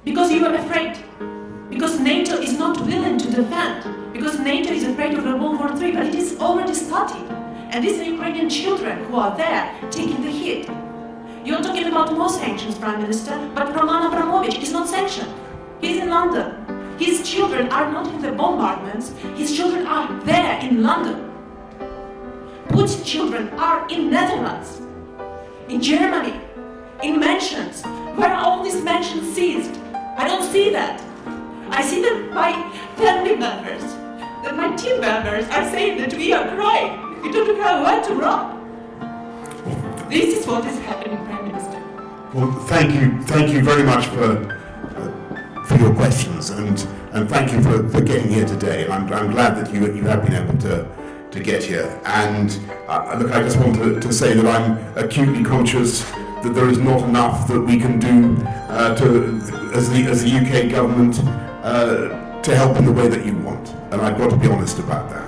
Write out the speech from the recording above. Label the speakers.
Speaker 1: because you are afraid, because NATO is not willing to defend, because NATO is afraid of World War III, but it is already started. And these are Ukrainian children who are there taking the hit. You're talking about more sanctions, Prime Minister, but Roman Abramovich is not sanctioned. He's in London. His children are not in the bombardments. His children are there in London. Putin's children are in Netherlands, in Germany, in mansions. Where are all these mansions seized? I don't see that. I see that my family members, that my team members are saying that we are crying. We don't know where to run. This is what is happening, Prime Minister.
Speaker 2: Well, thank you very much for your questions, and thank you for getting here today. I'm glad that you have been able to get here. And look, I just want to say that I'm acutely conscious that there is not enough that we can do as the UK government to help in the way that you want. And I've got to be honest about that.